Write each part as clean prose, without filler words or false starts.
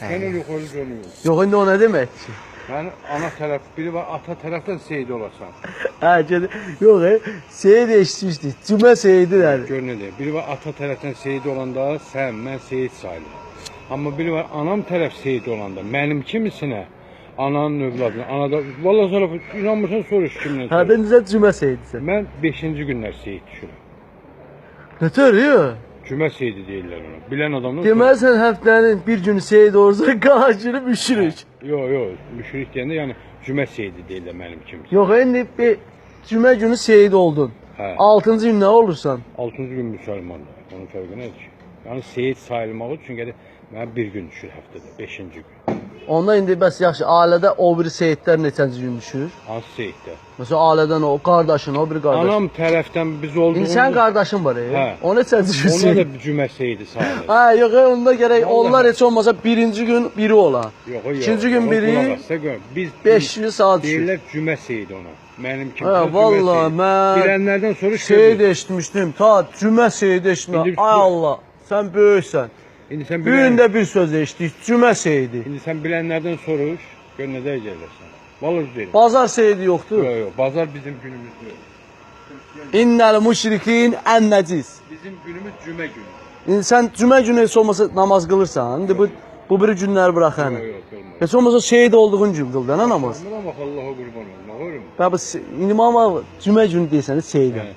Sen öyle koyuyorsun. Yox, indi o nə deməkdir? Ben ana taraf, biri var ata taraftan seyit olasan. Hə, yox, Seyid eşitmişdik. Cümə Seyidilər. Gör ne diyor. Biri var ata taraftan seyit olanda sen, ben seyit sayılırım. Ama biri var anam taraf seyit olanda, benim kimisine? Ananın övladına, anada, vallahi sana inanmırsan soruş kimden Hə, soruş. də necə Cümə Seyidisən? Ben 5-ci günler seyit düşürüm. Nətər, yox? Cümə seyidi deyirlər ona. Bilen adamlar... Deməli sən həftənin bir günü Seyid olursa, qalan günü müşrik. Yok, müşrik deyəndə yəni cümə seyidi deyirlər mənim kimsə. Yox, indi bir Cümə günü Seyid oldun. Hə. 6-cı gün nə olursan? 6-cı gün müsəlmandır. Onun fərqi nədir ki? Yəni seyid sayılmağı üçün gəlir mən bir gün düşür həftədə, 5-ci gün. Onda indi bəs yaxşı, ailədə o biri Seyidlər neçənci gün düşür? Hansı seyiddə? Məsələn, ailədən o qardaşın, o biri qardaş. Anam tərəfdən biz olduğumuz... İndi sən qardaşın var, Hə. o neçənci gün Ona Seyid? da cümə seyidi sayılır. Hə, yox, onda gərək Vallahi. onlar heç olmasa birinci gün biri ola. Yox, İkinci gün biri, biz 5-ci saat düşür. deyirlər cümə seyidi ona. Mənim kimsə Hə, vallahi mən bilənlərdən soruş. Seyid eşitmişdim, ta Cümə Seyid eşitmişdim. İndi- Ay Allah, sən böyüksən. İndi sən Bir bilən, gündə bir söz eşitdik, Cümə Seyidi. indi sən bilənlərdən soruş. Gör nədə gəlirsən. Vallahi deyirəm. Bazar Seyidi yoxdur. Yox, bazar bizim günümüz yox. İnnəl müşrikin ən nəcis. Bizim günümüz cümə günü. İndi sən Cümə günü heç olmasa namaz qılırsan, indi bu biri günləri bırax yəni. Yox, olmaz. Heç olmasa şehid olduğun gün qıl da nə namaz. Amma bax Allah'a qurban olma, görürüm. Bax indi amma Cümə günü deyirsən Seyidəm.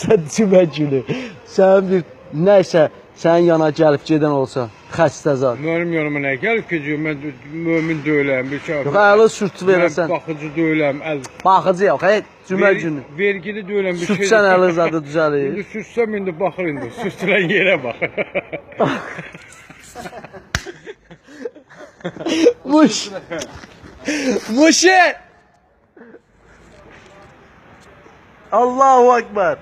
Sən Cümə günü. Sən bir nəysə sənin yana gəlib gedən olsa, xəstə zat. Mənim yanıma nə gəlib ki, mən mömin deyiləm, bir şey. Yox, əli sürtü verəsən. Mən baxıcı deyiləm, Baxıcı yox, hey, Cümə günü. Vergili deyiləm, bir şey. Sürtsən əli zadı düzəlir. İndi sürsəm indi baxır indi, sürtülən yerə bax. Muş. Muşe. Allahu Ekber.